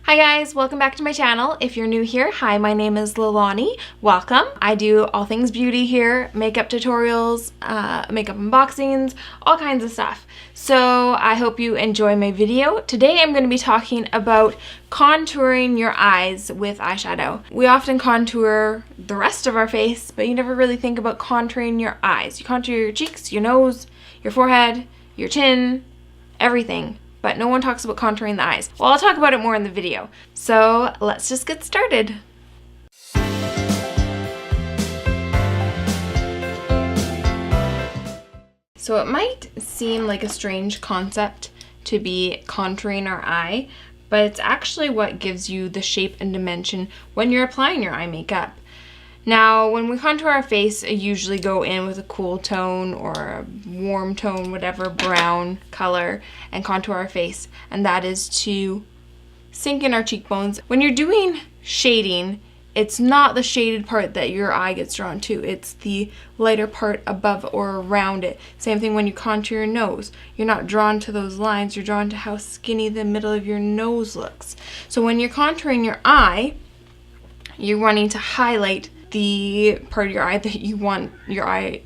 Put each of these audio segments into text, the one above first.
Hi guys, welcome back to my channel. If you're new here, hi, my name is Lalani. Welcome. I do all things beauty here, makeup tutorials, makeup unboxings, all kinds of stuff. So I hope you enjoy my video. Today I'm going to be talking about contouring your eyes with eyeshadow. We often contour the rest of our face, but you never really think about contouring your eyes. You contour your cheeks, your nose, your forehead, your chin, everything. But no one talks about contouring the eyes. Well, I'll talk about it more in the video. So let's just get started. So it might seem like a strange concept to be contouring our eye, but it's actually what gives you the shape and dimension when you're applying your eye makeup. Now, when we contour our face, I usually go in with a cool tone or a warm tone, whatever, brown color, and contour our face. And that is to sink in our cheekbones. When you're doing shading, it's not the shaded part that your eye gets drawn to. It's the lighter part above or around it. Same thing when you contour your nose. You're not drawn to those lines. You're drawn to how skinny the middle of your nose looks. So when you're contouring your eye, you're wanting to highlight the part of your eye that you want your eye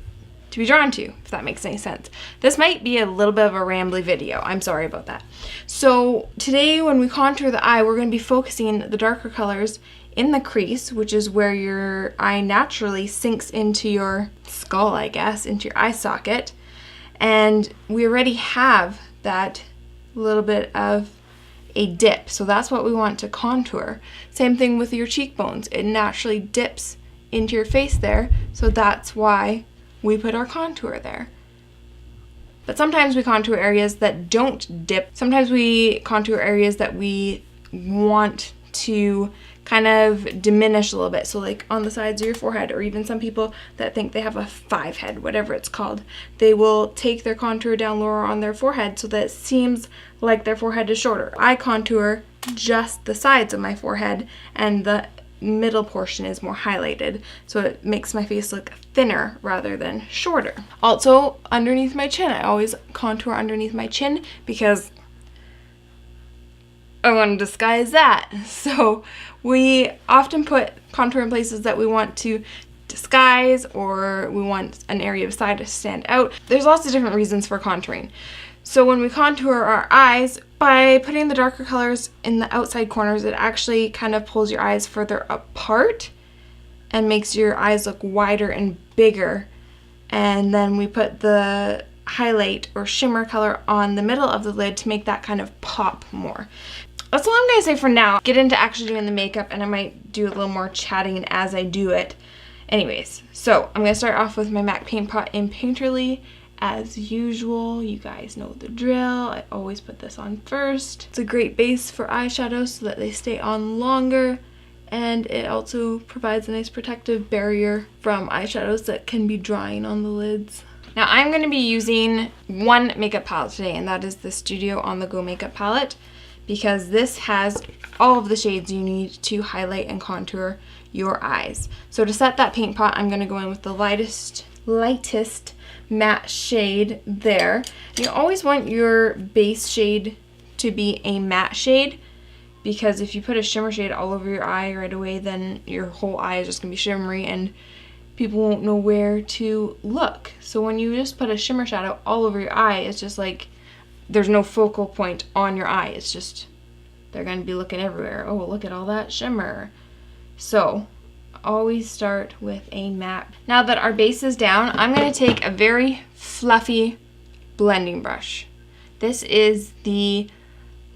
to be drawn to, if that makes any sense. This might be a little bit of a rambly video. I'm sorry about that. So today when we contour the eye, we're going to be focusing the darker colors in the crease, which is where your eye naturally sinks into your skull, I guess, into your eye socket. And we already have that little bit of a dip, so that's what we want to contour. Same thing with your cheekbones. It naturally dips into your face there, so that's why we put our contour there. But sometimes we contour areas that don't dip. Sometimes we contour areas that we want to kind of diminish a little bit, so like on the sides of your forehead, or even some people that think they have a 5 head, whatever it's called. They will take their contour down lower on their forehead so that it seems like their forehead is shorter. I contour just the sides of my forehead, and the middle portion is more highlighted, so it makes my face look thinner rather than shorter. Also, underneath my chin, I always contour underneath my chin because I want to disguise that. So we often put contour in places that we want to disguise, or we want an area of side to stand out. There's lots of different reasons for contouring. So when we contour our eyes, by putting the darker colors in the outside corners, it actually kind of pulls your eyes further apart and makes your eyes look wider and bigger. And then we put the highlight or shimmer color on the middle of the lid to make that kind of pop more. That's all I'm going to say for now. Get into actually doing the makeup, and I might do a little more chatting as I do it. Anyways, so I'm going to start off with my MAC Paint Pot in Painterly. As usual, you guys know the drill. I always put this on first. It's a great base for eyeshadows so that they stay on longer, and it also provides a nice protective barrier from eyeshadows that can be drying on the lids. Now I'm going to be using one makeup palette today, and that is the Studio On The Go makeup palette, because this has all of the shades you need to highlight and contour your eyes. So to set that paint pot, I'm going to go in with the lightest matte shade there. You always want your base shade to be a matte shade, because if you put a shimmer shade all over your eye right away, then your whole eye is just going to be shimmery and people won't know where to look. So when you just put a shimmer shadow all over your eye, it's just like there's no focal point on your eye. It's just they're going to be looking everywhere. Oh, look at all that shimmer. So always start with a matte. Now that our base is down, I'm going to take a very fluffy blending brush. This is the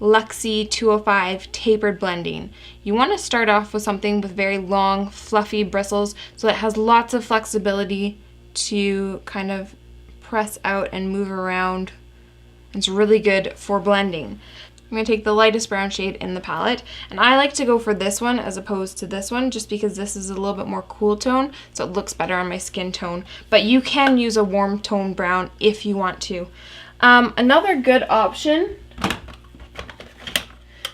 Luxie 205 tapered blending. You want to start off with something with very long fluffy bristles so it has lots of flexibility to kind of press out and move around. It's really good for blending. I'm going to take the lightest brown shade in the palette, and I like to go for this one as opposed to this one just because this is a little bit more cool tone, so it looks better on my skin tone. But you can use a warm tone brown if you want to. Another good option,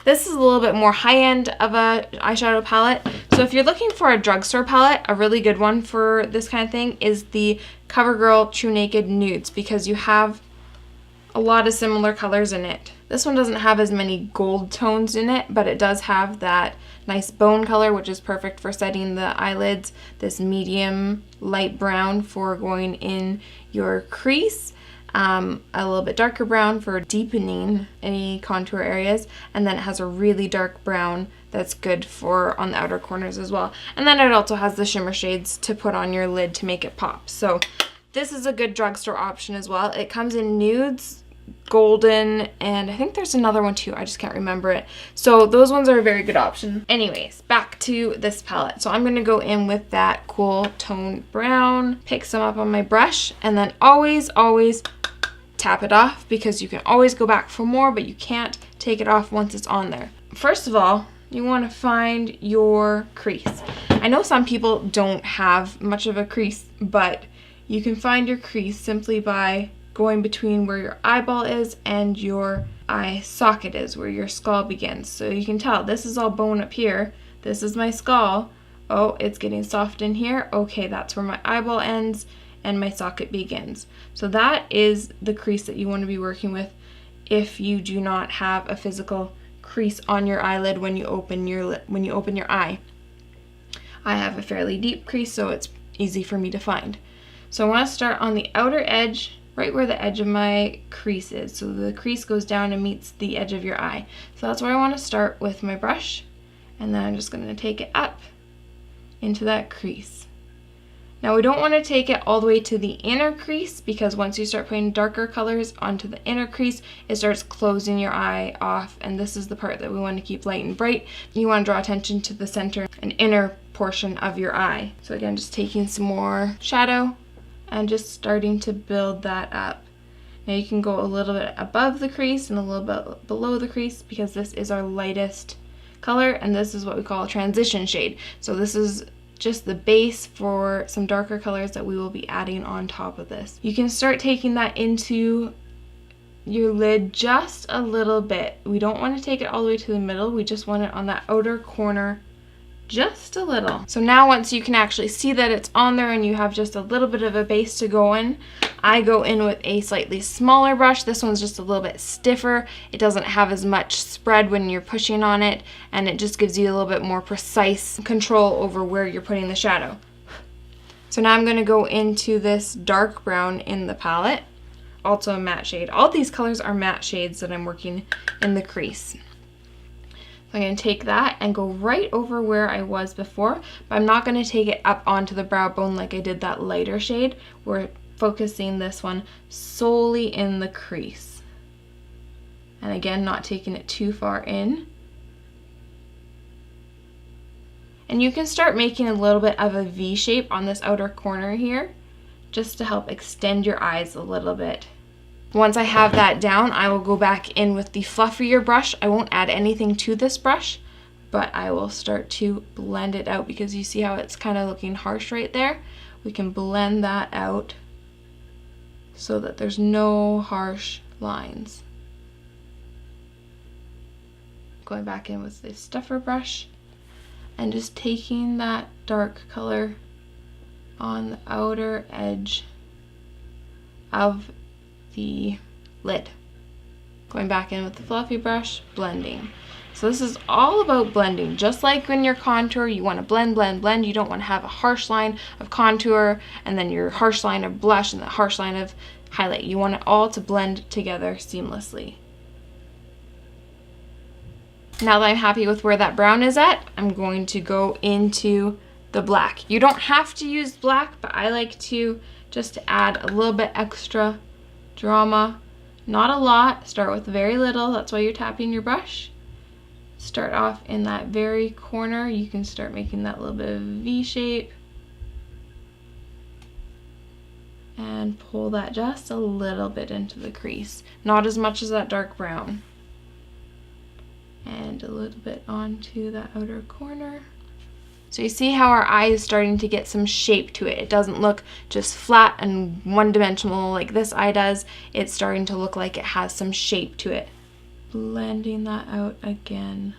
this is a little bit more high-end of a eyeshadow palette. So if you're looking for a drugstore palette, a really good one for this kind of thing is the CoverGirl True Naked Nudes, because you have a lot of similar colors in it. This one doesn't have as many gold tones in it, but it does have that nice bone color, which is perfect for setting the eyelids. This medium light brown for going in your crease. A little bit darker brown for deepening any contour areas, and then it has a really dark brown that's good for on the outer corners as well. And then it also has the shimmer shades to put on your lid to make it pop. So this is a good drugstore option as well. It comes in nudes, golden, and I think there's another one too, I just can't remember it. So those ones are a very good option. Anyways, back to this palette. So I'm going to go in with that cool toned brown, pick some up on my brush, and then always tap it off, because you can always go back for more, but you can't take it off once it's on there. First of all, you want to find your crease. I know some people don't have much of a crease, but you can find your crease simply by going between where your eyeball is and your eye socket is, where your skull begins. So you can tell this is all bone up here. This is my skull. Oh, it's getting soft in here. Okay, that's where my eyeball ends and my socket begins. So that is the crease that you want to be working with if you do not have a physical crease on your eyelid when you open your eye. I have a fairly deep crease, so it's easy for me to find. So I want to start on the outer edge, right where the edge of my crease is. So the crease goes down and meets the edge of your eye. So that's where I want to start with my brush, and then I'm just going to take it up into that crease. Now we don't want to take it all the way to the inner crease, because once you start putting darker colors onto the inner crease, it starts closing your eye off, and this is the part that we want to keep light and bright. You want to draw attention to the center and inner portion of your eye. So again, just taking some more shadow and just starting to build that up. Now you can go a little bit above the crease and a little bit below the crease, because this is our lightest color, and this is what we call a transition shade. So this is just the base for some darker colors that we will be adding on top of this. You can start taking that into your lid just a little bit. We don't want to take it all the way to the middle. We just want it on that outer corner just a little. So now once you can actually see that it's on there and you have just a little bit of a base to go in, I go in with a slightly smaller brush. This one's just a little bit stiffer. It doesn't have as much spread when you're pushing on it, and it just gives you a little bit more precise control over where you're putting the shadow. So now I'm going to go into this dark brown in the palette, also a matte shade. All these colors are matte shades that I'm working in the crease. I'm going to take that and go right over where I was before, but I'm not going to take it up onto the brow bone like I did that lighter shade. We're focusing this one solely in the crease. And again, not taking it too far in. And you can start making a little bit of a V shape on this outer corner here, just to help extend your eyes a little bit. Once I have that down, I will go back in with the fluffier brush. I won't add anything to this brush, but I will start to blend it out, because you see how it's kind of looking harsh right there? We can blend that out so that there's no harsh lines. Going back in with the stuffer brush and just taking that dark color on the outer edge of the lid. Going back in with the fluffy brush, blending. So this is all about blending. Just like when you're contour, you want to blend, blend, blend. You don't want to have a harsh line of contour and then your harsh line of blush and the harsh line of highlight. You want it all to blend together seamlessly. Now that I'm happy with where that brown is at, I'm going to go into the black. You don't have to use black, but I like to just to add a little bit extra drama. Not a lot. Start with very little. That's why you're tapping your brush. Start off in that very corner. You can start making that little bit of a V shape. And pull that just a little bit into the crease. Not as much as that dark brown. And a little bit onto that outer corner. So you see how our eye is starting to get some shape to it. It doesn't look just flat and one-dimensional like this eye does. It's starting to look like it has some shape to it. Blending that out again.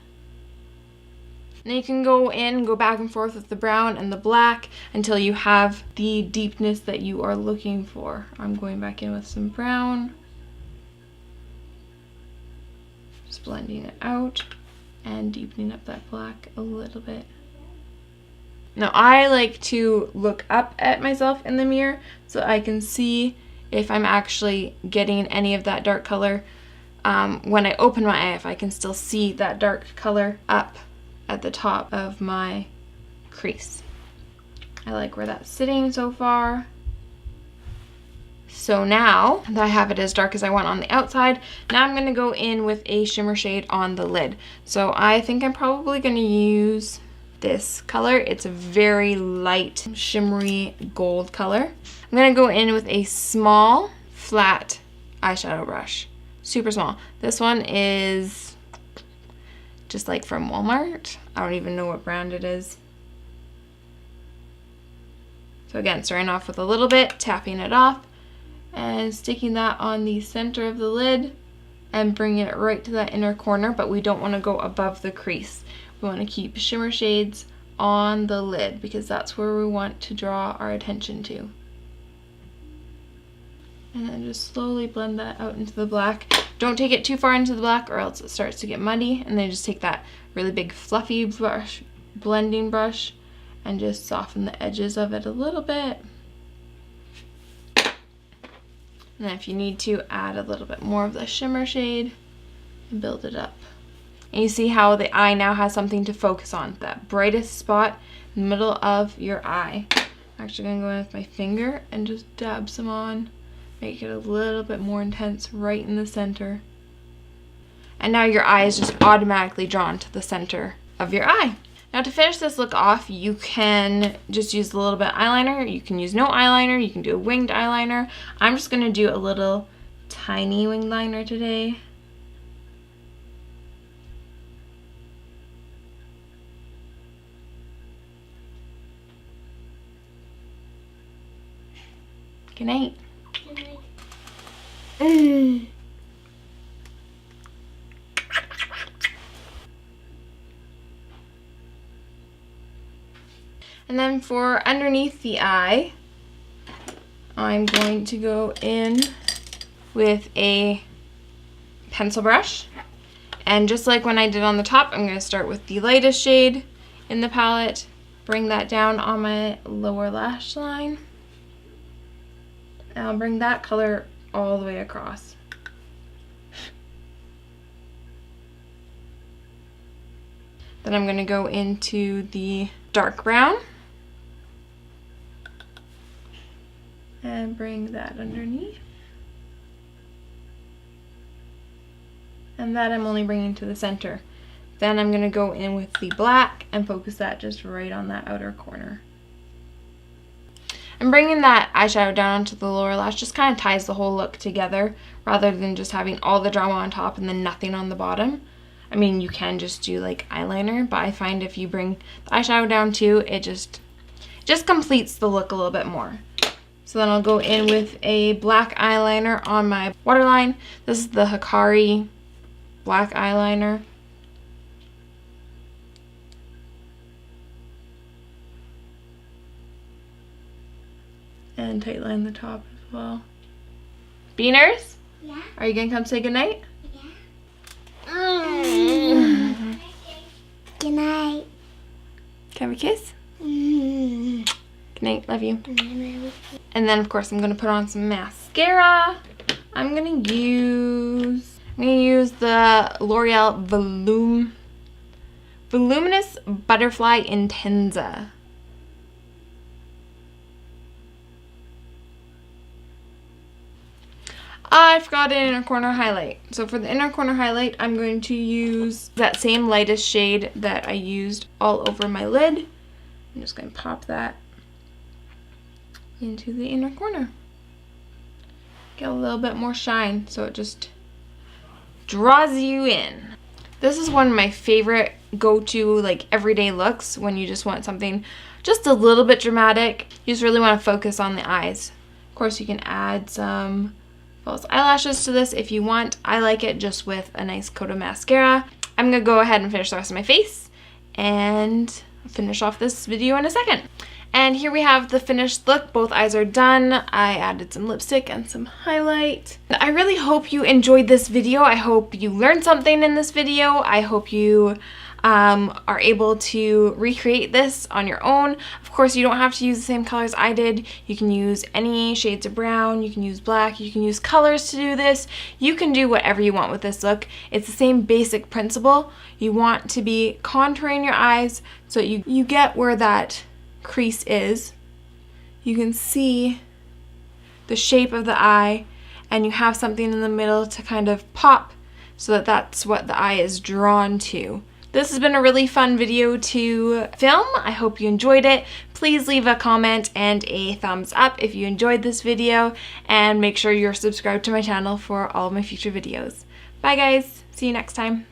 Now you can go in, go back and forth with the brown and the black until you have the deepness that you are looking for. I'm going back in with some brown. blending it out and deepening up that black a little bit. Now I like to look up at myself in the mirror so I can see if I'm actually getting any of that dark color. When I open my eye, if I can still see that dark color up at the top of my crease. I like where that's sitting so far. So now that I have it as dark as I want on the outside, now I'm going to go in with a shimmer shade on the lid. So I think I'm probably going to use this color. It's a very light, shimmery gold color. I'm going to go in with a small, flat eyeshadow brush. Super small. This one is just like from Walmart. I don't even know what brand it is. So again, starting off with a little bit, tapping it off, and sticking that on the center of the lid and bringing it right to that inner corner, but we don't want to go above the crease. We want to keep shimmer shades on the lid because that's where we want to draw our attention to. And then just slowly blend that out into the black. Don't take it too far into the black or else it starts to get muddy. And then just take that really big fluffy brush, blending brush, and just soften the edges of it a little bit. And then if you need to, add a little bit more of the shimmer shade and build it up. And you see how the eye now has something to focus on, that brightest spot in the middle of your eye. I'm actually going to go in with my finger and just dab some on, make it a little bit more intense right in the center. And now your eye is just automatically drawn to the center of your eye. Now to finish this look off, you can just use a little bit of eyeliner. You can use no eyeliner. You can do a winged eyeliner. I'm just going to do a little tiny winged liner today. Good night. Good night. And then for underneath the eye, I'm going to go in with a pencil brush. And just like when I did on the top, I'm going to start with the lightest shade in the palette, bring that down on my lower lash line, and I'll bring that color all the way across. Then I'm going to go into the dark brown and bring that underneath. And that I'm only bringing to the center. Then I'm going to go in with the black and focus that just right on that outer corner. And bringing that eyeshadow down onto the lower lash just kind of ties the whole look together rather than just having all the drama on top and then nothing on the bottom. I mean, you can just do like eyeliner, but I find if you bring the eyeshadow down too, it just completes the look a little bit more. So then I'll go in with a black eyeliner on my waterline. This is the Hikari black eyeliner. And tightline the top as well. Beaners? Yeah. Are you gonna come say goodnight? Yeah. Good night. Can we kiss? Good night, love you. And then of course I'm gonna put on some mascara. I'm gonna use the L'Oreal Voluminous Butterfly Intenza. I forgot an inner corner highlight. So for the inner corner highlight, I'm going to use that same lightest shade that I used all over my lid. I'm just going to pop that into the inner corner. Get a little bit more shine so it just draws you in. This is one of my favorite go-to like everyday looks when you just want something just a little bit dramatic. You just really want to focus on the eyes. Of course, you can add some false eyelashes to this if you want. I like it just with a nice coat of mascara. I'm gonna go ahead and finish the rest of my face and finish off this video in a second. And here we have the finished look. Both eyes are done. I added some lipstick and some highlight. I really hope you enjoyed this video. I hope you learned something in this video. I hope you are able to recreate this on your own. Of course, you don't have to use the same colors I did. You can use any shades of brown, you can use black, you can use colors to do this. You can do whatever you want with this look. It's the same basic principle. You want to be contouring your eyes so you get where that crease is. You can see the shape of the eye, and you have something in the middle to kind of pop so that that's what the eye is drawn to. This has been a really fun video to film. I hope you enjoyed it. Please leave a comment and a thumbs up if you enjoyed this video, and make sure you're subscribed to my channel for all of my future videos. Bye guys, see you next time.